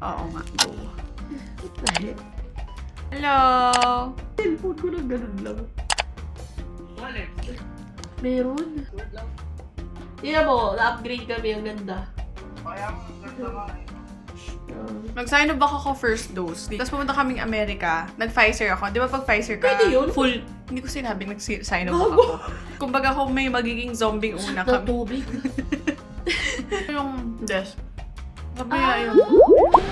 Oo nga, go. Dahil, Hello! cellphone ko lang ganun lang. Meron. Tingnan mo, na-upgrade kami, ang ganda. Nag-sign up ako first dose. Tapos pumunta kaming Amerika. Nag-Pfizer ako. Di ba pag Pfizer ka, Pwede yun? full, hindi ko sinabing nag-sign up Gago. ako. Kumbaga kung may magiging zombie una Na kami. tubig. Yung desk. Sabi nga yun.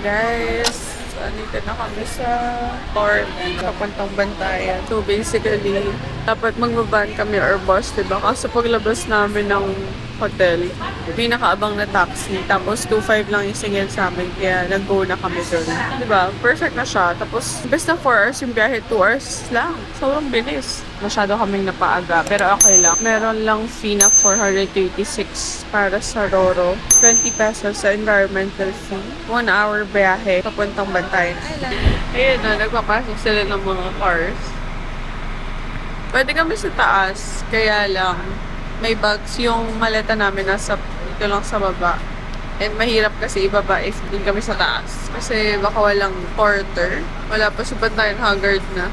Guys, andito na kami sa port. Papuntang Bantayan. So basically, dapat magbaban kami or bus, diba? Kaso paglabas namin ng hotel, may nakaabang na taxi. Tapos 2.5 lang yung singil sa amin. Kaya nag-go na kami doon. Diba? Perfect na siya. Tapos, best na 4 hours yung biyahe, 2 hours lang. Sobrang bilis. Masyado kaming napaaga. Pero okay lang. Meron lang fee na 436 para sa Roro. 20 pesos sa environmental fee. 1 hour biyahe. Papuntang Bantayan Island. Ayun na, nagpapasok sila ng mga cars. Pwede kami sa taas. Kaya lang, may bags yung maleta namin nasa dito lang sa baba. And mahirap kasi ibaba if din kami sa taas. Kasi baka walang porter. Wala pa sa Bantayan, haggard na.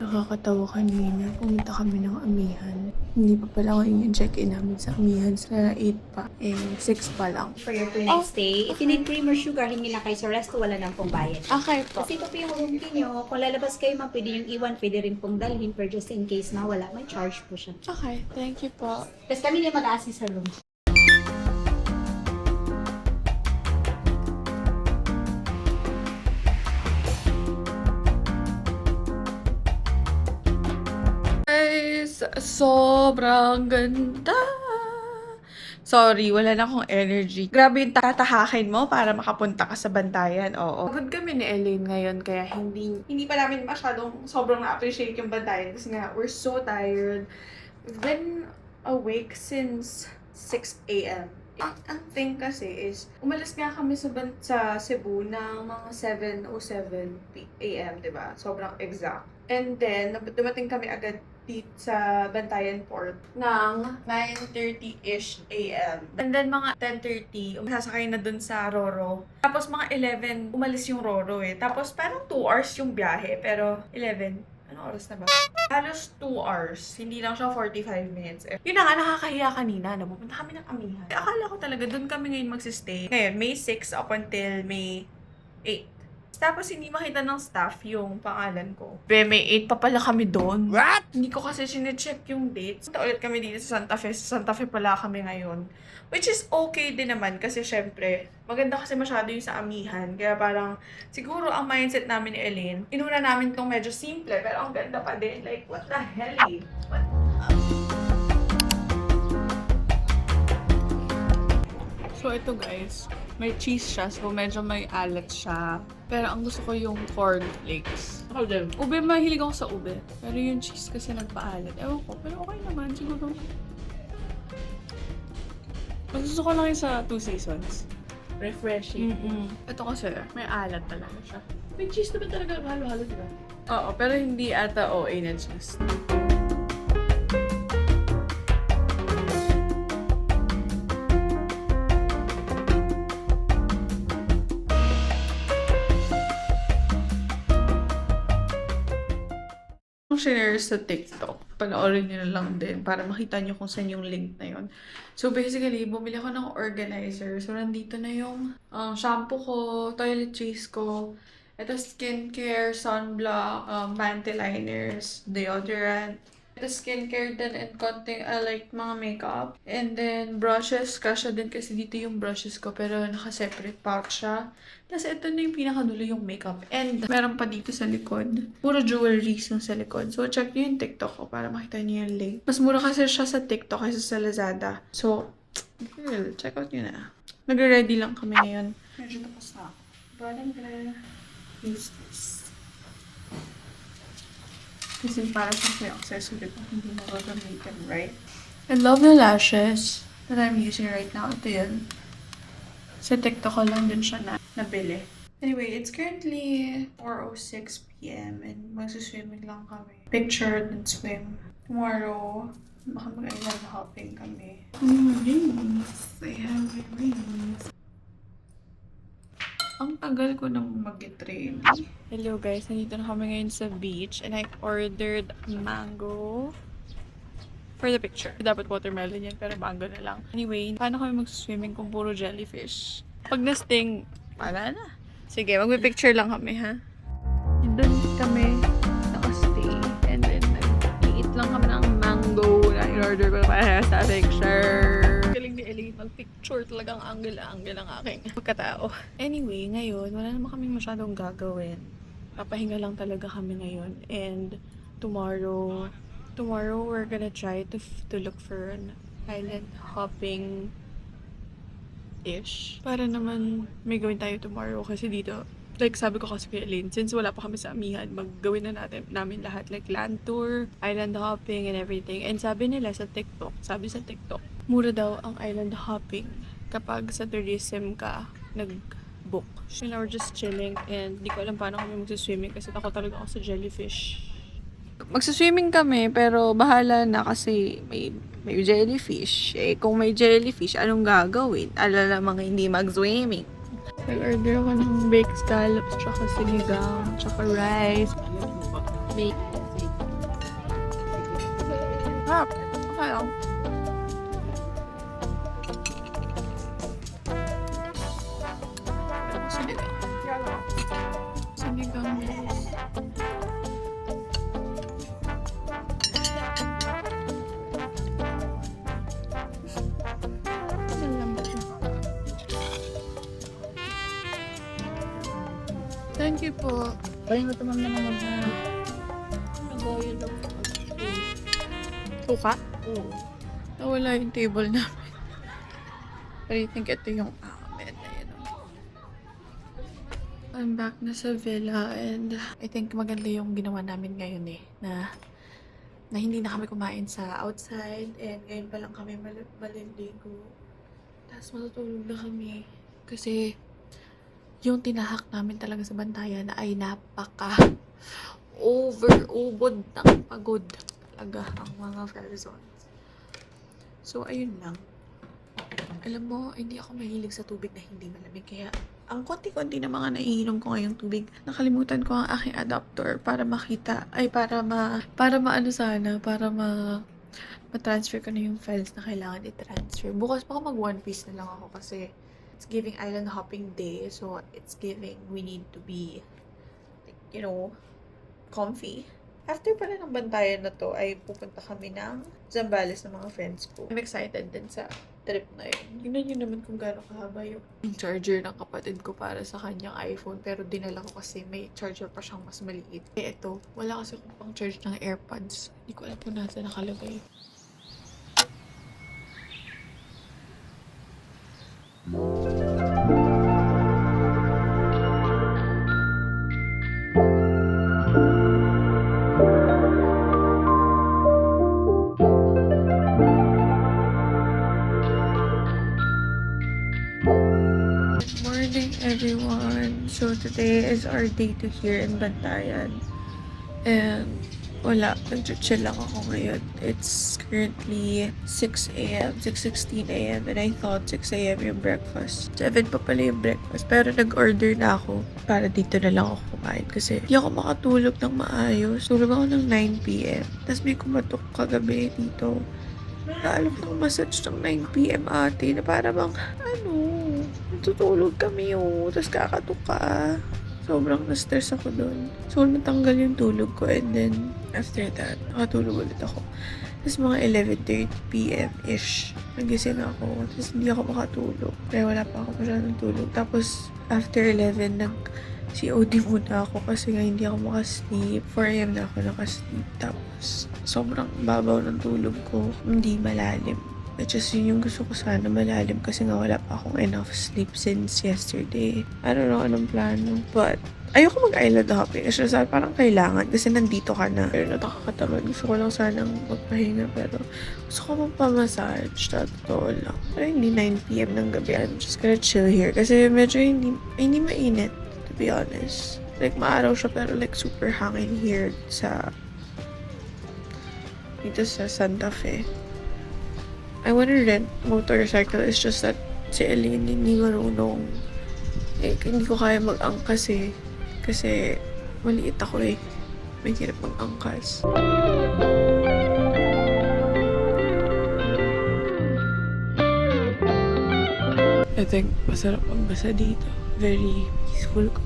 Nakakatawa kanina. Pumunta kami ng Amihan. Hindi pa pala ngayon yung check-in namin sa Amihan. Sa 8 pa. 6 pa lang. For your next stay, if you need cream or sugar, hingi lang kayo sa resto, wala nang pong bayad. Okay po. Kasi ito po yung room key nyo. Kung lalabas kayo, ma'am, pwede yung iwan, pwede rin pong dalhin, pero just in case na wala, may charge po siya. Okay, thank you po. Tapos kami na mag-assist sa room. Guys, sobrang ganda. Sorry, wala na akong energy. Grabe yung tatahakin mo para makapunta ka sa Bantayan. Oo. Pagod kami ni Elaine ngayon, kaya hindi pa namin masyadong sobrang na-appreciate yung Bantayan kasi nga, we're so tired. We've been awake since 6 a.m. Ang thing kasi is, umalis nga kami sa Cebu ng mga 7:07 a.m., diba? Sobrang exact. And then, dumating kami agad dito sa Bantayan Port ng 9:30-ish a.m. And then, mga 10:30, sasakay na dun sa Roro. Tapos, mga 11, umalis yung Roro eh. Tapos, parang 2 hours yung biyahe, pero 11, anong oras na ba? Halos 2 hours. Hindi lang siya 45 minutes. Yun na nga, nakakahiya kanina. Pupunta kami ng Amihan. Akala ko talaga, dun kami ngayon magsistay. Ngayon, May 6 up until May 8. Tapos, hindi makita ng staff yung pangalan ko. May 8 pa pala kami doon. What? Hindi ko kasi sinecheck yung dates. Punta ulit kami dito sa Santa Fe. Sa Santa Fe pala kami ngayon. Which is okay din naman kasi syempre, maganda kasi masyado yung sa Amihan. Kaya parang, siguro ang mindset namin ni Elaine, inuna namin tong medyo simple, pero ang ganda pa din. Like, what the hell eh? What? So, ito guys, may cheese siya, so medyo may alat siya. Pero ang gusto ko yung cornflakes. Ako din. Ube, mahilig ako sa ube. Pero yung cheese kasi nagpaalat. Ewan ko, pero okay naman, siguro. Mas gusto ko lang yung sa Two Seasons. Refreshing. Ito kasi, may alat talaga siya. May cheese naman talaga halo-halo, di ba? Oo, pero hindi ata OA na cheese. Share sa TikTok. Panoorin nyo na lang din para makita nyo kung saan yung link na yun. So basically, bumili ako ng organizer. So nandito na yung shampoo ko, toiletries ko, ito skincare, sunblock, panty liners, deodorant, ito skincare din and konting like mga makeup. And then brushes, kasha din kasi dito yung brushes ko pero naka-separate pouch siya. Tapos ito na yung pinakadulo yung makeup. And meron pa dito sa likod. Puro jewelries yung sa likod. So check nyo yung TikTok ko para makita nyo yung link. Mas mura kasi siya sa TikTok kaysa sa Lazada. So, check out nyo na. Nagre-ready lang kami ngayon. Medyo tapos na ako. But I'm gonna use this. Kasi para sa may accessory pa, hindi mo gagamitin, right? I love the lashes that I'm using right now. Ito yun. Sa TikTok ko lang din siya nabili. Anyway, it's currently 4:06 p.m. and magsuswimming lang kami. Picture and swim. Tomorrow, Baka mag-island hopping kami. Rings. I have my rings. Ang tagal ko nang mag-train. Hello guys, nandito na kami ngayon sa beach and I ordered mango for the picture. Dapat watermelon yan pero mango na lang. Anyway, paano kami mag-swimming kung puro jellyfish? Pag na-sting, wala na. Sige, mag-picture lang kami ha. Doon kami naka-stay and then nag-eat lang kami ng mango na in-order ko para sa picture. Galing ni Ellie mag-picture, talagang angle ang aking pagkatao. Anyway, ngayon, wala naman kaming masyadong gagawin. Papahinga lang talaga kami ngayon. And tomorrow we're gonna try to look for an island hopping ish. Para naman may gawin tayo tomorrow kasi dito, like sabi ko kasi kay Elaine, since wala pa kami sa amihan, maggawin na namin lahat like land tour, island hopping and everything. And sabi sa TikTok, mura daw ang island hopping kapag sa tourism ka nag-book. So now we're just chilling and di ko alam paano kami magsiswimming kasi takot talaga ako sa jellyfish. Magsiswimming kami pero bahala na kasi may jellyfish. Eh kung may jellyfish, anong gagawin? Alala mga hindi mag-swimming. Nag-order ako ng baked scallops, tsaka sinigang, tsaka rice. Okay lang. Sinigang rice. Thank you po. Pwede mo tumam na naman na. Nag-oil lang. Suka? Oo. Nawala yung table namin. But I think ito yung amin. I'm back na sa villa and I think maganda yung ginawa namin ngayon na hindi na kami kumain sa outside and ngayon pa lang kami maliligo. Tapos matutulog na kami kasi yung tinahak namin talaga sa bantayan ay napaka ubod ng pagod talaga ang mga Farazons. So, ayun lang. Alam mo, hindi ako mahilig sa tubig na hindi malamig. Kaya, ang konti-konti na mga naiinom ko ngayong tubig, nakalimutan ko ang aking adapter para makita, ma-transfer ko na yung files na kailangan i-transfer. Bukas pa mag One Piece na lang ako kasi it's giving island hopping day. So, it's giving we need to be, comfy. After pala ng bantayan na to, ay pupunta kami ng Zambales ng mga friends ko. I'm excited din sa trip na yun. Tingnan nyo naman kung gaano kahaba yung charger ng kapatid ko para sa kanyang iPhone. Pero dinala ko kasi may charger pa siyang mas maliit. Eh ito, wala kasi akong pang charge ng AirPods. Hindi ko alam kung nasa nakalagay. Everyone. So today is our day to here in Bantayan. And wala, nag-chill lang ako ngayon. It's currently 6 a.m., 6:16 a.m. and I thought 6 a.m. yung breakfast. 7 pa pala yung breakfast. Pero nag-order na ako para dito na lang ako kumain kasi hindi ako makatulog ng maayos. Tulog ako ng 9 p.m. Tapos may kumatok kagabi dito. Naalam ko massage ng 9 p.m. ate na para bang, natutulog kami tapos kakatok ka. Sobrang na-stress ako doon. So, natanggal yung tulog ko and then, after that, nakatulog ulit ako. Tapos mga 11:30 p.m.-ish, nagising ako. Tapos hindi ako makatulog. Kaya wala pa ako masyadong tulog. Tapos, after 11, nag-COD muna ako kasi nga hindi ako makasleep. 4 a.m. na ako nakasleep. Tapos, sobrang babaw ng tulog ko. Hindi malalim. Which is yun yung gusto ko sana malalim kasi nga wala pa akong enough sleep since yesterday. I don't know anong plano. But, ayoko mag-island hopping. It's just parang kailangan kasi nandito ka na. Pero nakakatamad. Gusto ko lang sanang magpahinga pero gusto ko magpamassage. Totoo lang. Pero hindi 9 p.m. ng gabi. I'm just gonna chill here. Kasi medyo hindi mainit, to be honest. Like, maaraw siya pero like super hangin here sa dito sa Santa Fe. I wanna rent motorcycle. It's just that si Eileen hindi marunong. Hindi ko kaya mag-angkas eh. Kasi maliit ako eh. Mahirap mag-angkas. I think masarap magbasa dito. Very peaceful ko.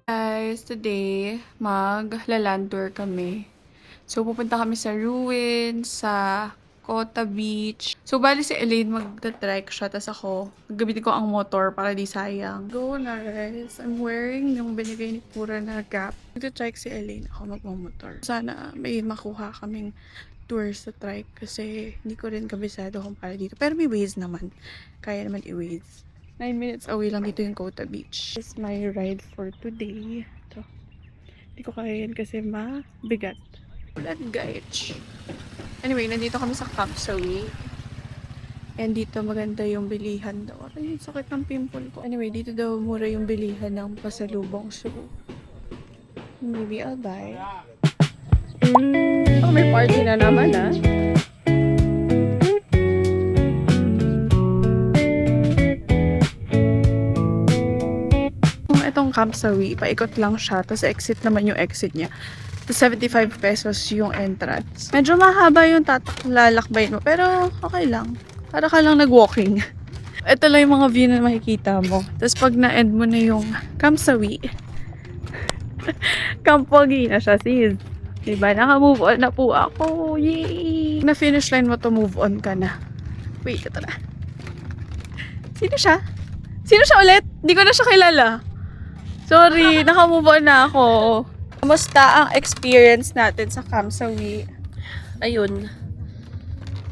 Guys, today, mag-land tour kami. So, pupunta kami sa ruins, sa Kota Beach. So, bali si Elaine magta-trike siya, tas ako, gamitin ko ang motor para di sayang. Go na, guys. I'm wearing yung binigay ni Pura na cap. Magta-trike si Elaine, ako magmamotor. Sana may makuha kaming tour sa trike kasi hindi ko rin kabisado kung para dito. Pero may Waze naman. Kaya naman i-Waze. 9 minutes away lang dito yung Kota Beach. This is my ride for today. Ito. Hindi ko kaya yan kasi mabigat. Ulan, guys. Anyway, nandito kami sa Camp Sawi. And dito maganda yung bilihan daw. Ay, sakit ng pimple ko. Anyway, dito daw mura yung bilihan ng pasalubong. So, maybe I'll buy. Oh, may party na naman ah. Itong Camp Sawi, paikot lang siya, tapos exit naman yung exit niya. Tapos 75 pesos yung entrance. Medyo mahaba yung lalakbay mo, pero okay lang. Para ka lang nag-walking. Ito lang yung mga view na makikita mo. Tapos pag na-end mo na yung Camp Sawi, Camp Pogi na siya, sis. Diba? Naka-move on na po ako. Yay! Na-finish line mo to, move on ka na. Wait, ito na. Sino siya? Sino siya ulit? Hindi ko na siya kilala. Sorry, naka-move on na ako. Kamusta ang experience natin sa Camp Sawi? Ayun.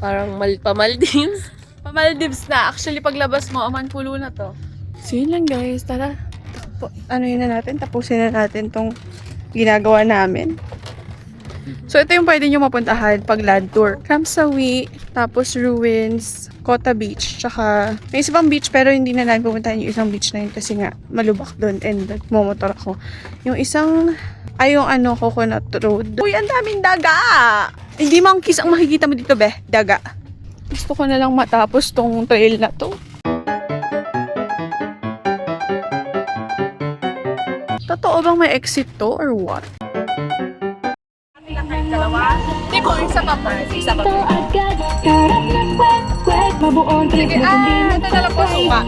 Parang pa-Maldives. Pa-Maldives na. Actually, paglabas mo, pulo na to. So, yun lang guys. Tara. Yun na natin? Tapusin na natin tong ginagawa namin. So, ito yung pwede nyo mapuntahan pag land tour. Camp Sawi, tapos ruins, Kota Beach, tsaka may isa pang beach pero hindi na namin pupuntahan yung isang beach na yun kasi nga malubak doon and nagmumotor ako. Yung isang, yung Coconut Road. Uy, ang daming daga! Hindi monkeys ang makikita mo dito, be. Daga. Gusto ko na lang matapos tong trail na to. Totoo bang may exit to or what? Hindi ko, isa pa pa. Isa pa pa. Sige, ito na lang po suka.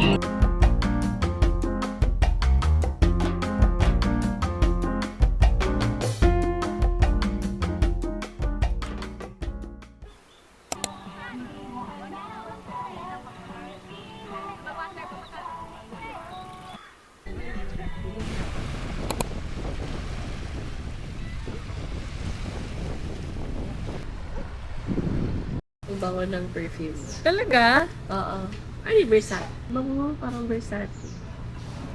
Ang bango ng perfume. Talaga? Oo. Ay, Versace. Bango, parang Versace.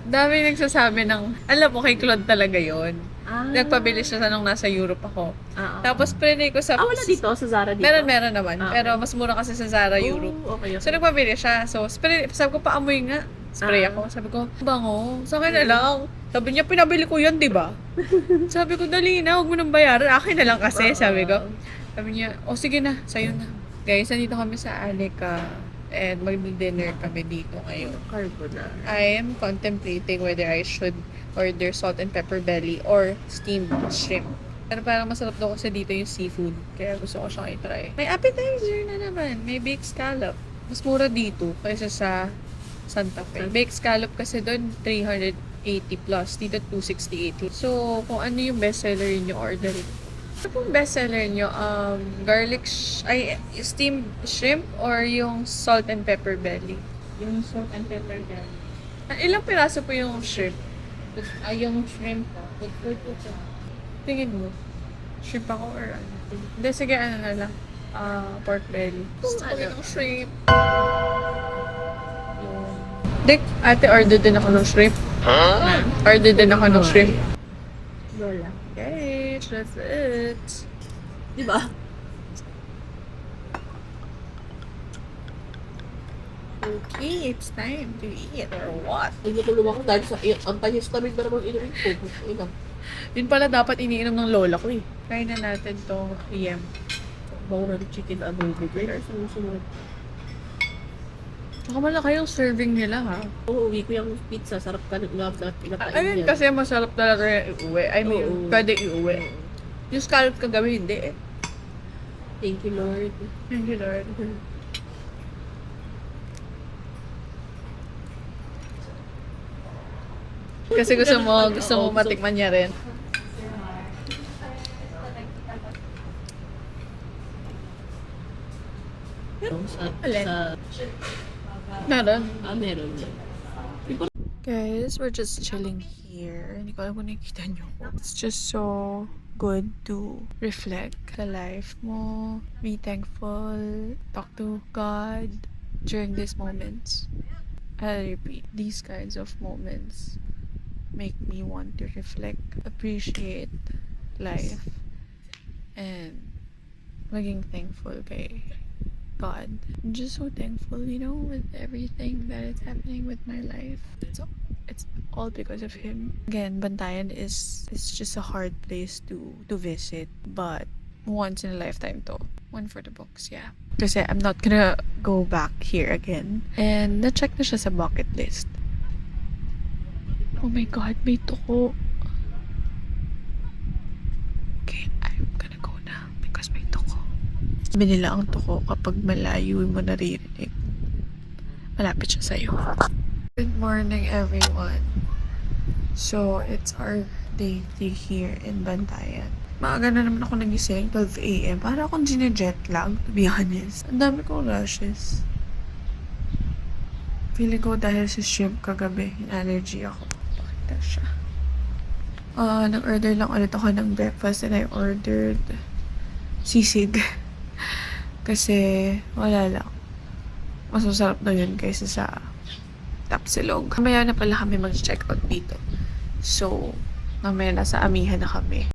Dami nagsasabi ng, alam mo, kay Claude talaga yon. Ah. Nagpabili siya nung nasa Europe ako. Ah, Tapos prinay ko sa... wala dito? Sa Zara dito? Meron naman. Ah, Pero mas mura kasi sa Zara Europe. Okay. So, nagpabili siya. So, sabi ko, paamoy nga. Spray ako. Sabi ko, bango. Sa akin na lang. Sabi niya, pinabili ko yan, di ba? Sabi ko, dali na. Huwag mo nang bayaran. Akin na lang kasi. Sabi ko. Sabi niya, sige na. Sa'yo na. Guys, nandito kami sa Anika. And mag-dinner kami dito ngayon. Carbonara. I am contemplating whether I should order salt and pepper belly or steamed shrimp. Pero parang masarap daw kasi dito yung seafood. Kaya gusto ko siyang i-try. May appetizer na naman. May baked scallop. Mas mura dito kaysa sa Santa Fe. Baked scallop kasi doon 380 plus. Dito 268. So, kung ano yung bestseller yun yung orderin. Ano pong bestseller nyo? Steamed shrimp or yung salt and pepper belly? Yung salt and pepper belly. Ilang piraso po yung shrimp? Yung shrimp po. With 42. Tingin mo? Shrimp ako or ano? Hindi, sige, ano na lang. Pork belly. Gusto ko ng shrimp. Dick, ate, order din ako ng shrimp. Order din ako ng shrimp. Lola. Okay, that's it. Di ba? Okay, it's time to eat or what? Nagtutulungan ko dahil sa ang tanyas namin na naman inumin ko. Ina. Yun pala dapat iniinom ng lola ko eh. Try na natin to PM. Bawang chicken adobo. Kaya sumusunod. Saka malaki yung serving nila ha. Uuwi ko yung pizza. Sarap ka ng love na pinakain Ayun yan. kasi masarap talaga yung iuwi. I mean, Oo. pwede iuwi. Yung scallop kagabi, hindi eh. Thank you, Lord. Thank you, Lord. Kasi gusto mo matikman niya rin. Sa, Alin? sa, Meron. meron. Guys, we're just chilling here. Hindi ko alam kung nakikita niyo ko. It's just so good to reflect sa life mo. Be thankful. Talk to God during these moments. I'll repeat, these kinds of moments make me want to reflect, appreciate life, and maging thankful kay God. I'm just so thankful, you know, with everything that is happening with my life. It's all because of Him. Again, Bantayan is just a hard place to visit, but once in a lifetime to. One for the books, yeah. Kasi I'm not gonna go back here again. And na-check na siya sa bucket list. Oh my God, may tuko. Okay, I'm gonna go na because may tuko. Sabi nila ang tuko kapag malayo mo naririnig. Malapit siya sa'yo. Good morning, everyone. So, it's our day 3 here in Bantayan. Maaga na naman ako nagising, 12 a.m. Para akong gine-jet lag, to be honest. Ang dami kong rashes. Feeling ko dahil sa shrimp kagabi, yung allergy ako. Pakita siya. Nag-order lang ulit ako ng breakfast and I ordered sisig. Kasi wala lang. Mas masarap na yun kaysa sa tapsilog. Mamaya na pala kami mag-check out dito. So, mamaya nasa amihan na kami.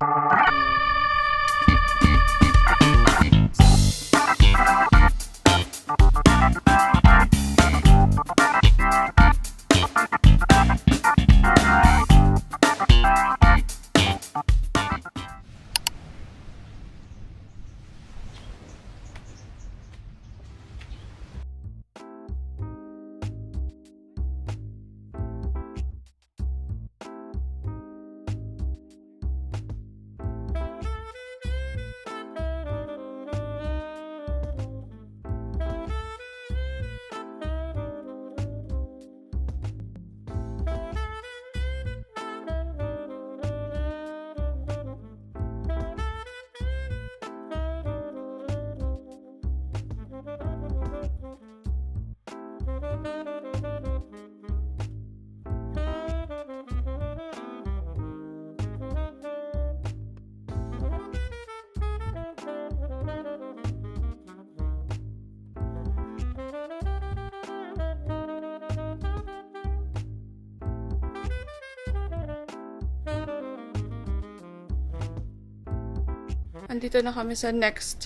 Andito na kami sa next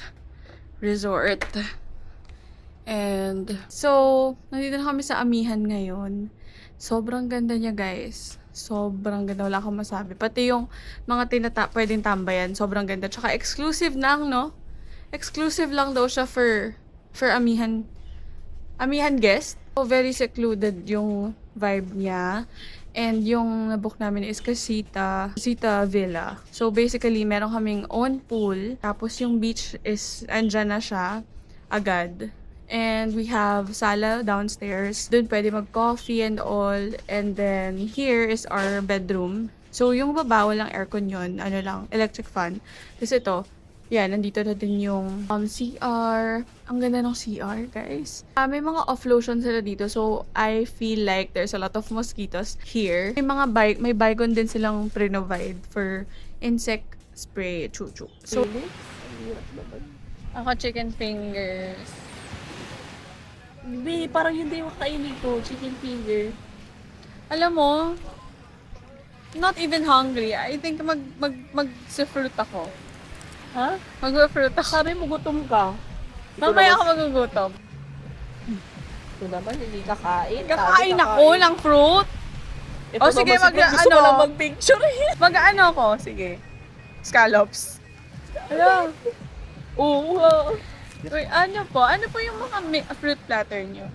resort. And, so, nandito na kami sa amihan ngayon. Sobrang ganda niya, guys. Sobrang ganda. Wala akong masabi. Pati yung mga pwedeng tambayan, sobrang ganda. Tsaka exclusive lang, no? Exclusive lang daw siya for amihan guest. So, very secluded yung vibe niya. And yung nabook namin is Casita Villa. So, basically, meron kaming own pool. Tapos, yung beach is, andyan na siya agad. And we have sala downstairs. Doon pwede mag-coffee and all. And then, here is our bedroom. So, yung baba, walang aircon yun. Ano lang, electric fan. Tapos ito, yan, nandito na din yung CR. Ang ganda ng CR, guys. May mga off-lotion sila dito. So, I feel like there's a lot of mosquitoes here. May baygon din silang pre-provide for insect spray, chuchu. So, Hirap naman. Ako chicken fingers. Hindi, parang hindi yung kainin ko. Chicken finger. Alam mo, not even hungry. I think mag-fruit ako. Ha? Mag-fruit ako. Sabi mo gutom ka. Mamaya ako magugutom. Ito naman, hindi kakain. Kakain ako ng fruit. Ito O sige, naman, gusto mo lang mag-picture. Mag-ano ako? Sige. Scallops. Hello. Oo. Wait, ano po? Ano po yung mga fruit platter nyo?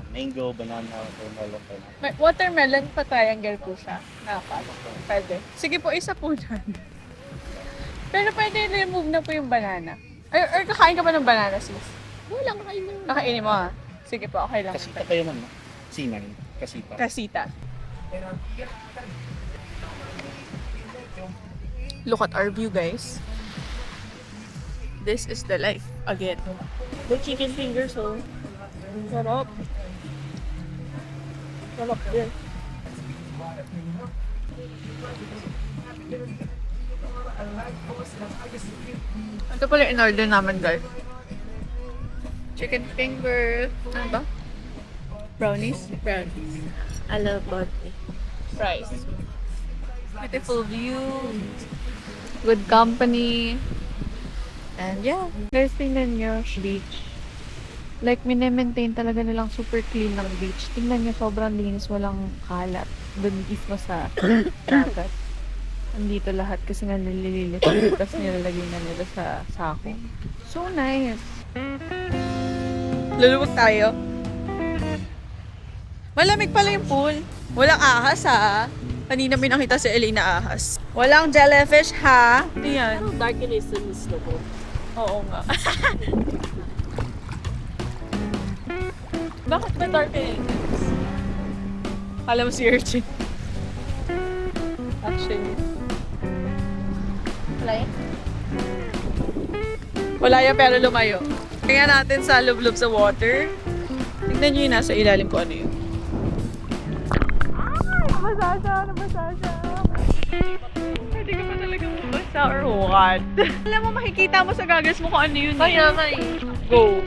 Mango, banana, watermelon, pineapple. May watermelon pa triangle po siya. Pwede. Sige po, isa po dyan. Pero pwede remove na po yung banana. Or kakain ka ba ng banana, sis? Wala kakain na. Kakainin mo ah. Sige po, okay lang. Kasita kayo man, no? Sinan, kasita. Kasita. Look at our view, guys. This is the life again. May chicken fingers, oh. Sarap. Sarap din. Ito pala yung in-order namin, guys. Chicken finger. Ano ba? Brownies? Brownies. I love birthday. Fries. Beautiful view. Good company. And yeah. Guys, tingnan nyo. Beach. Like, minemaintain talaga nilang super clean ng beach. Tingnan nyo, sobrang linis. Walang kalat. Doon mismo sa dagat. Andito lahat kasi nga nilililit. Tapos nilalagay na nila sa sako. So nice. Lulubog tayo. Malamig pala yung pool. Walang ahas ha. Kanina may nakita si Elena ahas. Walang jellyfish ha. Ayan. Ano dark in is ko? Oo nga. Bakit ba dark in Alam mo si Urchin. Actually. Wala yan? Wala yan pero lumayo. Kaya natin sa lublob sa water. Tignan nyo yung nasa ilalim ko ano yun. Nabasa siya. Pwede ka pa talaga mabasa or what? Alam mo, makikita mo sa goggles mo kung ano yun. Kaya nga eh. Go.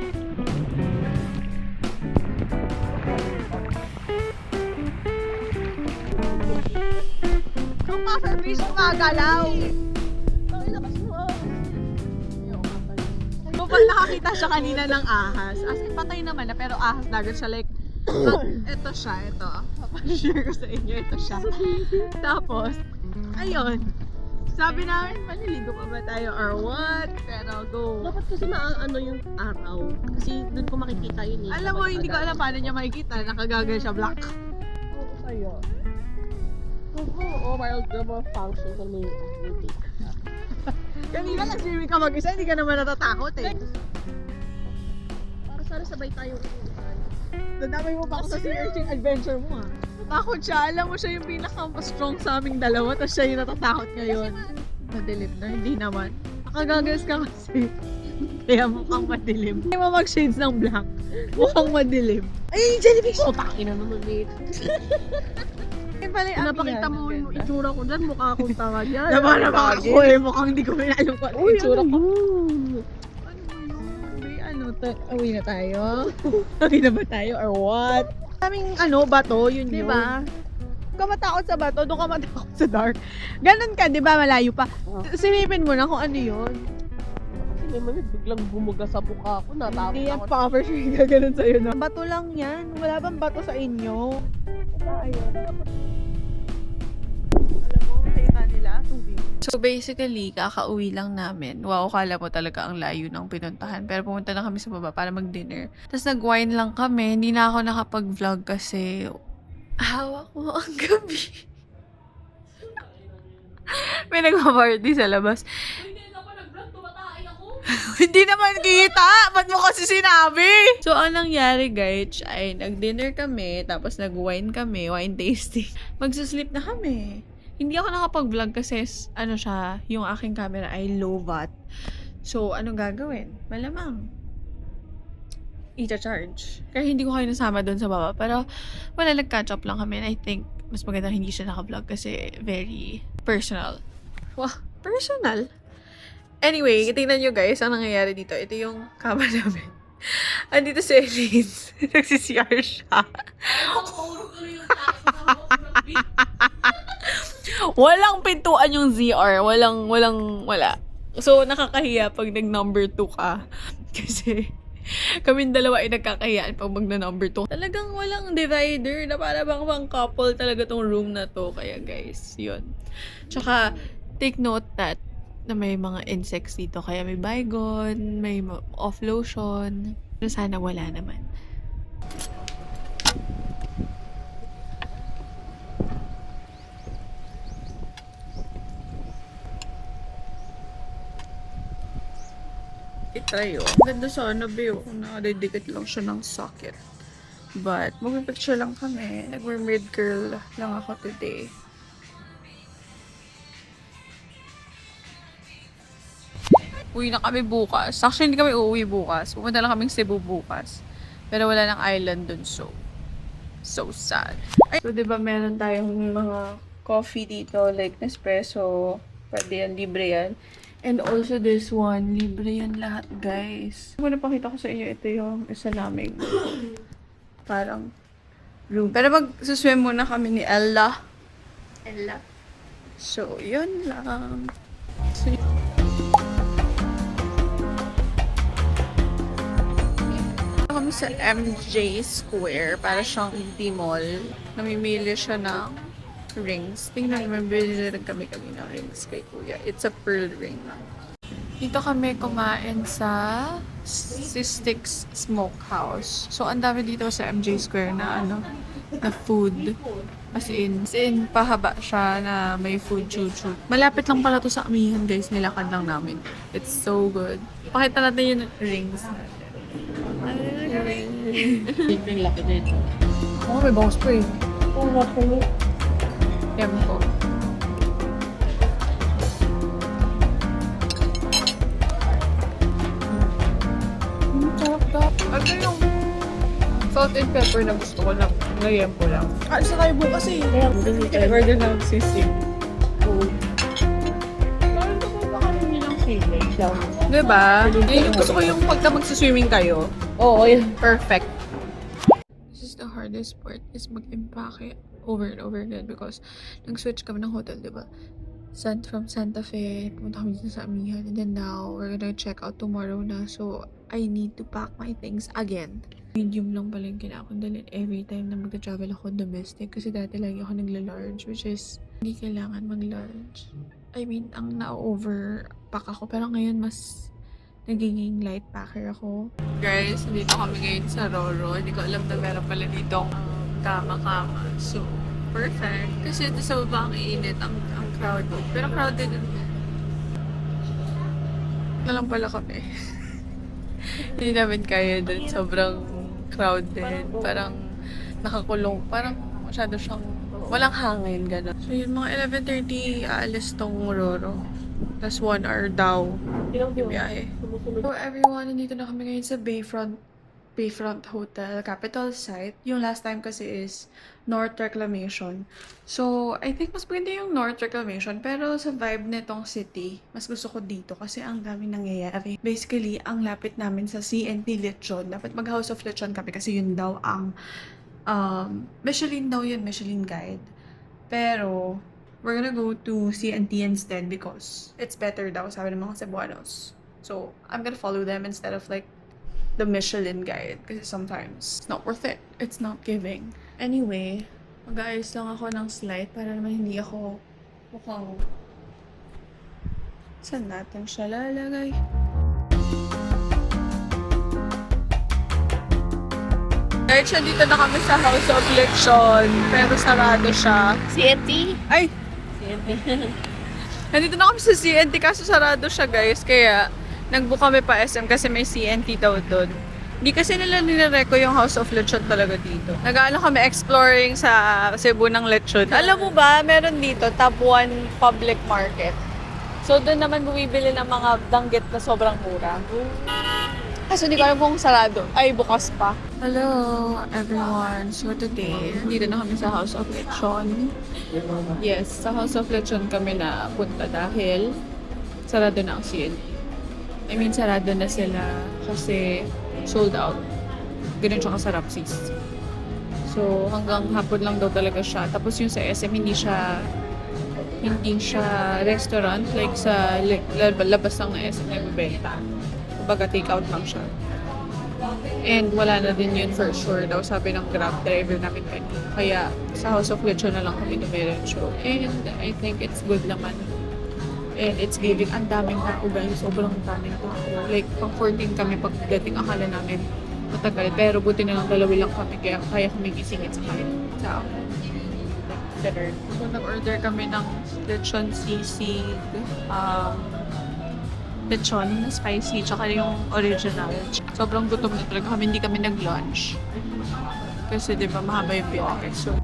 Yung pufferfish yung magalaw. Ay, lakas mo ah. Mo pa nakakita siya kanina ng ahas. As in, patay naman na, pero ahas dagat siya. Like, ito siya, ito. Papashare ko sa inyo, ito siya. Tapos, ayun. Sabi namin, maliligo pa ba tayo or what? Pero go. Dapat kasi ano yung araw. Kasi doon ko makikita yun eh. Alam mo, hindi ko alam paano niya makikita. Nakagagal siya black. Oo kayo. Oo, wild double function sa may meeting. Kanina nag-swimming ka mag-isa, hindi ka naman natatakot eh. Para sana sabay tayo. Nadamay mo pa ako sa sea urchin adventure mo ah. Takot siya. Alam mo siya yung pinaka-strong sa aming dalawa, tapos siya yung natatakot ngayon. Madilim na, hindi naman. Nakagagas ka kasi. Kaya mukhang madilim. Hindi mo mag-shades ng black. Mukhang madilim. Ay, yung jellyfish! Oh, takin na naman eh. Yan pala yung Pinapakita mo yung itsura ko dyan, mukha akong tanga dyan. Naman ako eh. Mukhang hindi ko alam kung ano yung itsura ko. Yun. Ano ba yun? May ano, away na tayo? Away na ba tayo or what? Kaming ano, bato, yun yun. Diba? Huwag ka matakot sa bato, doon ka matakot sa dark. Ganon ka, di ba? Malayo pa. Silipin mo na kung ano yun. Kasi naman biglang bumuga sa mukha ko, natakot Hindi yan ako. pa for sure gaganon sa'yo na. Bato lang yan. Wala bang bato sa inyo? Ayun. Alam mo, nakita nila, tubig. So basically, kakauwi lang namin. Wow, kala mo talaga ang layo ng pinuntahan. Pero pumunta na kami sa baba para mag-dinner. Tapos nag-wine lang kami. Hindi na ako nakapag-vlog kasi hawak mo ang gabi. May nagpa-party sa labas. Hindi naman kita! Ba't mo kasi sinabi? So, ang nangyari guys, ay nag-dinner kami, tapos nag-wine kami, wine tasting. Magsusleep na kami. Hindi ako nakapag-vlog kasi, ano siya, yung aking camera ay low watt. So, anong gagawin? Malamang. I-charge. Kaya hindi ko kayo nasama doon sa baba. Pero, wala, nag-catch up lang kami. And I think, mas maganda hindi siya naka-vlog kasi very personal. Wow, personal? Anyway, tingnan nyo guys, ang nangyayari dito. Ito yung kama namin. Andito si Elise. Nagsi-CR siya. Walang pintuan yung ZR. Wala. So, nakakahiya pag nag-number 2 ka. Kasi, kaming dalawa ay nagkakahiyaan pag magna-number 2. Talagang walang divider na para bang pang couple talaga tong room na to. Kaya guys, yun. Tsaka, take note that na may mga insects dito. Kaya may Baygon, may off lotion. Pero sana wala naman. I-try yun. Ganda sana ba yun? Nakadidikit lang siya ng socket. But, mag-picture lang kami. Nag-mermaid girl lang ako today. Uwi na kami bukas. Actually, hindi kami uuwi bukas. Pumunta lang kaming Cebu bukas. Pero wala nang island dun, so sad. So, diba meron tayong mga coffee dito, like Nespresso. Pwede yan, libre yan. And also this one, libre yan lahat, guys. Kung napakita ko sa inyo, ito yung isa naming parang room. Pero mag-swim muna kami ni Ella. So, yun lang. So, kami sa MJ Square para siyang D-Mall. Namimili siya ng rings. Tingnan naman, bilhin kami ng rings kay Kuya. It's a pearl ring. Dito kami kumain sa Sticks Smokehouse. So, ang dami dito sa MJ Square na na food. As in, pahaba siya na may food chuchu. Malapit lang pala to sa amihan, guys. Nilakad lang namin. It's so good. Pakita natin yung rings. Yung laki dito. Oh, may bong spray. Oh, what for me? Tempo. Sarap ka. Ito yung salt and pepper na gusto ko lang. Ngayon ko lang. Sa tayo bukas eh. Order na sisig. Parang ito ba kami nilang feeling? Diba? Yun yung gusto ko yung pagka magsiswimming kayo. Oo, yun. Perfect. This is the hardest part is mag-impake over and over again because nag-switch kami ng hotel, diba? From Santa Fe, pumunta kami dito sa Amihan, and then now, we're gonna check out tomorrow na, so I need to pack my things again. Medium lang pala yung kinakundalin every time na magta-travel ako domestic kasi dati lagi ako nagla-large, which is hindi kailangan mag-large. I mean, ang na-overpack ako, pero ngayon mas nagiging light packer ako. Guys, dito kami ngayon sa Roro. Hindi ko alam na meron pala dito kama-kama. So, perfect. Kasi ito sa baba ang init, ang crowded. Pero crowded na lang pala kami. Hindi namin kaya dun. Sobrang crowded. Parang nakakulong. Parang masyado siyang walang hangin. Gano'n. So, yun mga 11:30 aalis tong Roro. Tapos 1 hour daw. Biyahe. So everyone, nandito na kami ngayon sa Bayfront Hotel, capital site. Yung last time kasi is North Reclamation. So, I think mas maganda yung North Reclamation. Pero sa vibe nitong city, mas gusto ko dito kasi ang dami nangyayari. Basically, ang lapit namin sa CNT Lechon. Dapat mag-House of Lechon kami kasi yun daw ang Michelin daw yun, Michelin guide. Pero, we're gonna go to CNT instead because it's better daw, sabi ng mga Cebuanos. So, I'm gonna follow them instead of like the Michelin guide kasi sometimes it's not worth it. It's not giving. Anyway, mag-aayos lang ako ng slide para naman hindi ako mukhang... Saan natin siya lalagay? Guys, dito na kami sa House of Lechon, pero sarado siya. CNT? Ay! CNT. Nandito na kami sa CNT kaso sarado siya, guys. Kaya nag-book kami pa SM kasi may CNT daw doon. Hindi kasi nila nilireko yung House of Lechon talaga dito. Nag-aano kami exploring sa Cebu ng lechon. Alam mo ba, meron dito top 1 public market. So doon naman bumibili ng mga danggit na sobrang mura. Kaso hindi ko alam kung sarado. Ay, bukas pa. Hello, everyone. So today, dito na kami sa House of Lechon. Yes, sa House of Lechon kami na punta dahil sarado na ang CNT. I mean, sarado na sila kasi sold out. Ganun siya kasarap, sis. So, hanggang hapon lang daw talaga siya. Tapos yung sa SM, hindi siya restaurant, like sa labas lang na SM na bibenta. Kumbaga, take out lang siya. And wala na din yun for sure daw, sabi ng Grab driver namin kanina. Kaya sa House of Lechon na lang kami dumiretso. And I think it's good naman. And it's giving, ang daming tao guys, sobrang daming tao. Like, pang 14 kami pagdating, akala namin matagal. Pero buti na lang dalawa lang kami, kaya kami gisingin sa kain. Sa dinner. So, nag-order kami ng lechon sisig, lechon na spicy, tsaka yung original. Sobrang gutom na talaga kami, hindi kami nag-lunch. Kasi di ba mahaba yung biyahe. So,